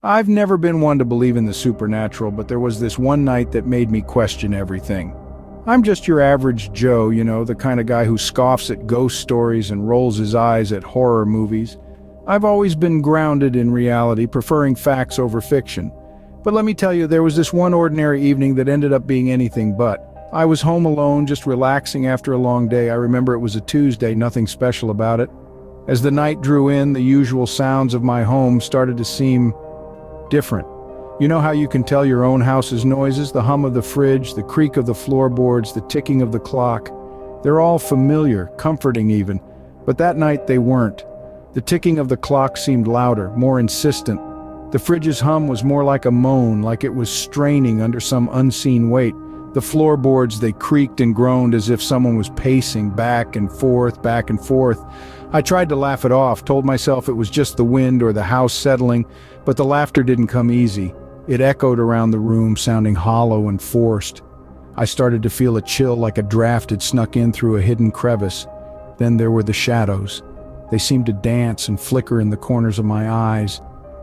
I've never been one to believe in the supernatural, but there was this one night that made me question everything. I'm just your average Joe, the kind of guy who scoffs at ghost stories and rolls his eyes at horror movies. I've always been grounded in reality, preferring facts over fiction. But let me tell you, there was this one ordinary evening that ended up being anything but. I was home alone, just relaxing after a long day. I remember it was a Tuesday, nothing special about it. As the night drew in, the usual sounds of my home started to seem different. You know how you can tell your own house's noises? The hum of the fridge, the creak of the floorboards, the ticking of the clock. They're all familiar, comforting even. But that night they weren't. The ticking of the clock seemed louder, more insistent. The fridge's hum was more like a moan, like it was straining under some unseen weight. The floorboards, they creaked and groaned as if someone was pacing back and forth, back and forth. I tried to laugh it off, told myself it was just the wind or the house settling, but the laughter didn't come easy. It echoed around the room, sounding hollow and forced. I started to feel a chill, like a draft had snuck in through a hidden crevice. Then there were the shadows. They seemed to dance and flicker in the corners of my eyes.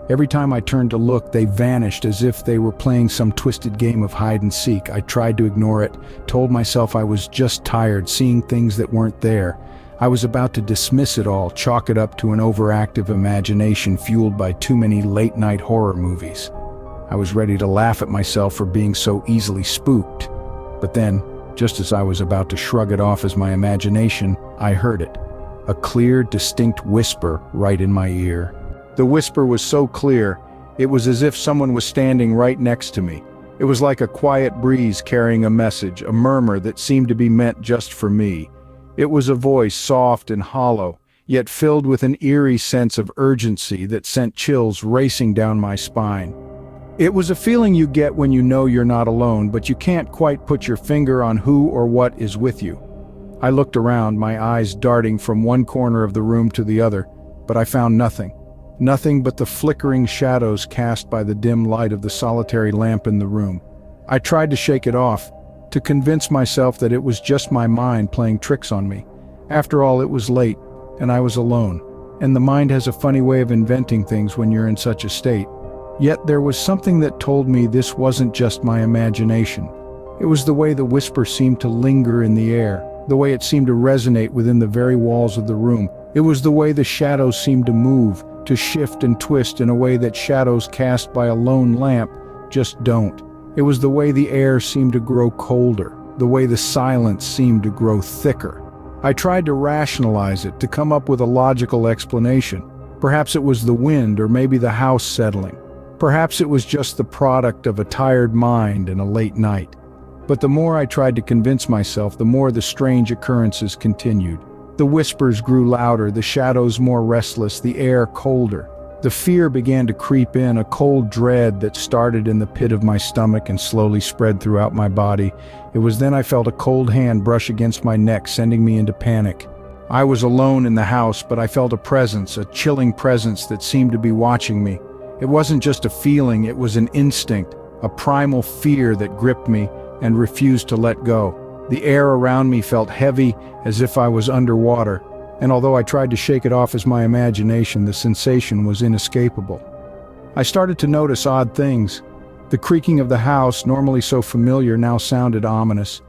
Every time I turned to look, they vanished as if they were playing some twisted game of hide and seek. I tried to ignore it, told myself I was just tired, seeing things that weren't there. I was about to dismiss it all, chalk it up to an overactive imagination fueled by too many late-night horror movies. I was ready to laugh at myself for being so easily spooked. But then, just as I was about to shrug it off as my imagination, I heard it. A clear, distinct whisper right in my ear. The whisper was so clear, it was as if someone was standing right next to me. It was like a quiet breeze carrying a message, a murmur that seemed to be meant just for me. It was a voice soft and hollow, yet filled with an eerie sense of urgency that sent chills racing down my spine. It was a feeling you get when you know you're not alone, but you can't quite put your finger on who or what is with you. I looked around, my eyes darting from one corner of the room to the other, but I found nothing. Nothing but the flickering shadows cast by the dim light of the solitary lamp in the room. I tried to shake it off, to convince myself that it was just my mind playing tricks on me. After all, it was late, and I was alone, and the mind has a funny way of inventing things when you're in such a state. Yet there was something that told me this wasn't just my imagination. It was the way the whisper seemed to linger in the air, the way it seemed to resonate within the very walls of the room. It was the way the shadows seemed to move, to shift and twist in a way that shadows cast by a lone lamp just don't. It was the way the air seemed to grow colder, the way the silence seemed to grow thicker. I tried to rationalize it, to come up with a logical explanation. Perhaps it was the wind, or maybe the house settling. Perhaps it was just the product of a tired mind and a late night. But the more I tried to convince myself, the more the strange occurrences continued. The whispers grew louder, the shadows more restless, the air colder. The fear began to creep in, a cold dread that started in the pit of my stomach and slowly spread throughout my body. It was then I felt a cold hand brush against my neck, sending me into panic. I was alone in the house, but I felt a presence, a chilling presence that seemed to be watching me. It wasn't just a feeling, it was an instinct, a primal fear that gripped me and refused to let go. The air around me felt heavy, as if I was underwater, and although I tried to shake it off as my imagination, the sensation was inescapable. I started to notice odd things. The creaking of the house, normally so familiar, now sounded ominous.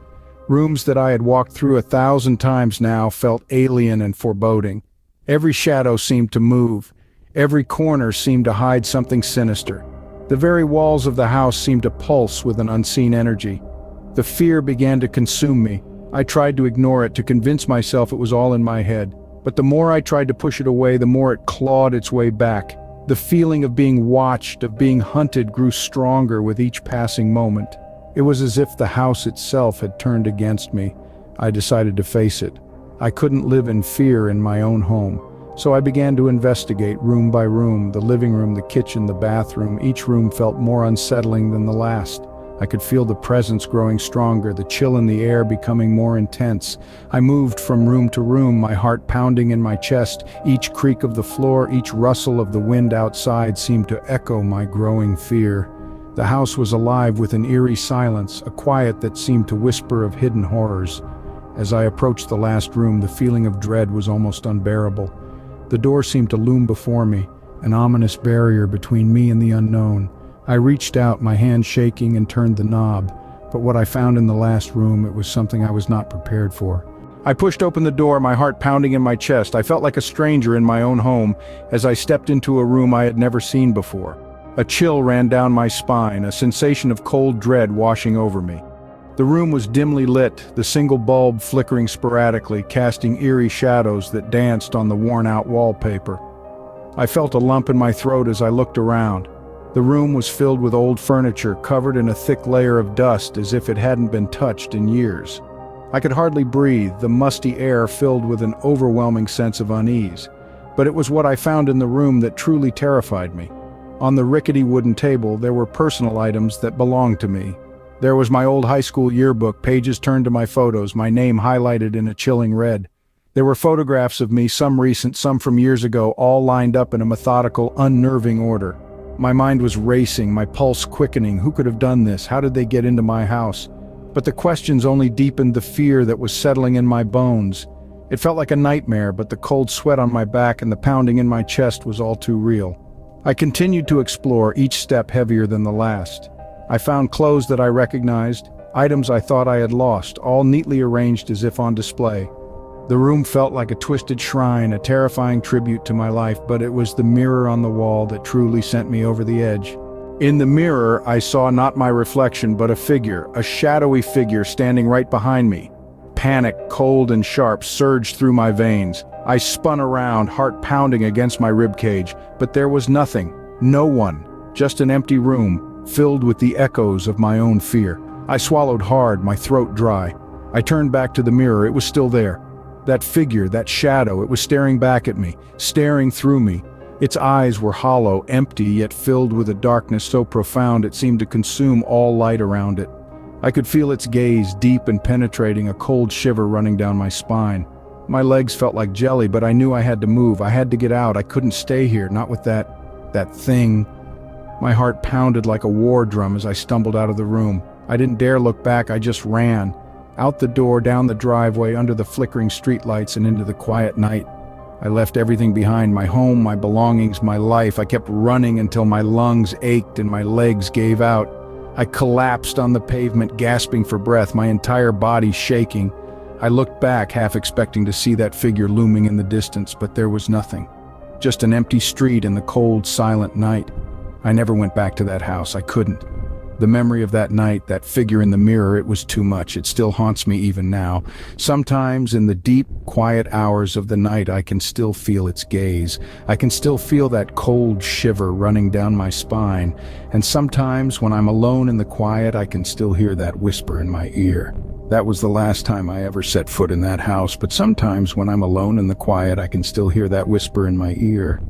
Rooms that I had walked through 1,000 times now felt alien and foreboding. Every shadow seemed to move. Every corner seemed to hide something sinister. The very walls of the house seemed to pulse with an unseen energy. The fear began to consume me. I tried to ignore it, to convince myself it was all in my head. But the more I tried to push it away, the more it clawed its way back. The feeling of being watched, of being hunted, grew stronger with each passing moment. It was as if the house itself had turned against me. I decided to face it. I couldn't live in fear in my own home. So I began to investigate room by room, the living room, the kitchen, the bathroom. Each room felt more unsettling than the last. I could feel the presence growing stronger, the chill in the air becoming more intense. I moved from room to room, my heart pounding in my chest. Each creak of the floor, each rustle of the wind outside seemed to echo my growing fear. The house was alive with an eerie silence, a quiet that seemed to whisper of hidden horrors. As I approached the last room, the feeling of dread was almost unbearable. The door seemed to loom before me, an ominous barrier between me and the unknown. I reached out, my hand shaking, and turned the knob. But what I found in the last room, it was something I was not prepared for. I pushed open the door, my heart pounding in my chest. I felt like a stranger in my own home as I stepped into a room I had never seen before. A chill ran down my spine, a sensation of cold dread washing over me. The room was dimly lit, the single bulb flickering sporadically, casting eerie shadows that danced on the worn-out wallpaper. I felt a lump in my throat as I looked around. The room was filled with old furniture, covered in a thick layer of dust as if it hadn't been touched in years. I could hardly breathe, the musty air filled with an overwhelming sense of unease. But it was what I found in the room that truly terrified me. On the rickety wooden table, there were personal items that belonged to me. There was my old high school yearbook, pages turned to my photos, my name highlighted in a chilling red. There were photographs of me, some recent, some from years ago, all lined up in a methodical, unnerving order. My mind was racing, my pulse quickening. Who could have done this? How did they get into my house? But the questions only deepened the fear that was settling in my bones. It felt like a nightmare, but the cold sweat on my back and the pounding in my chest was all too real. I continued to explore, each step heavier than the last. I found clothes that I recognized, items I thought I had lost, all neatly arranged as if on display. The room felt like a twisted shrine, a terrifying tribute to my life, but it was the mirror on the wall that truly sent me over the edge. In the mirror, I saw not my reflection, but a figure, a shadowy figure standing right behind me. Panic, cold and sharp, surged through my veins. I spun around, heart pounding against my ribcage, but there was nothing, no one, just an empty room, filled with the echoes of my own fear. I swallowed hard, my throat dry. I turned back to the mirror, it was still there. That figure, that shadow, it was staring back at me, staring through me. Its eyes were hollow, empty, yet filled with a darkness so profound it seemed to consume all light around it. I could feel its gaze, deep and penetrating, a cold shiver running down my spine. My legs felt like jelly, but I knew I had to move. I had to get out. I couldn't stay here, not with that thing. My heart pounded like a war drum as I stumbled out of the room. I didn't dare look back, I just ran. Out the door, down the driveway, under the flickering streetlights, and into the quiet night. I left everything behind, my home, my belongings, my life. I kept running until my lungs ached and my legs gave out. I collapsed on the pavement, gasping for breath, my entire body shaking. I looked back, half expecting to see that figure looming in the distance, but there was nothing. Just an empty street in the cold, silent night. I never went back to that house. I couldn't. The memory of that night, that figure in the mirror, it was too much. It still haunts me even now. Sometimes in the deep, quiet hours of the night, I can still feel its gaze. I can still feel that cold shiver running down my spine. And sometimes when I'm alone in the quiet, I can still hear that whisper in my ear. That was the last time I ever set foot in that house, but sometimes when I'm alone in the quiet, I can still hear that whisper in my ear.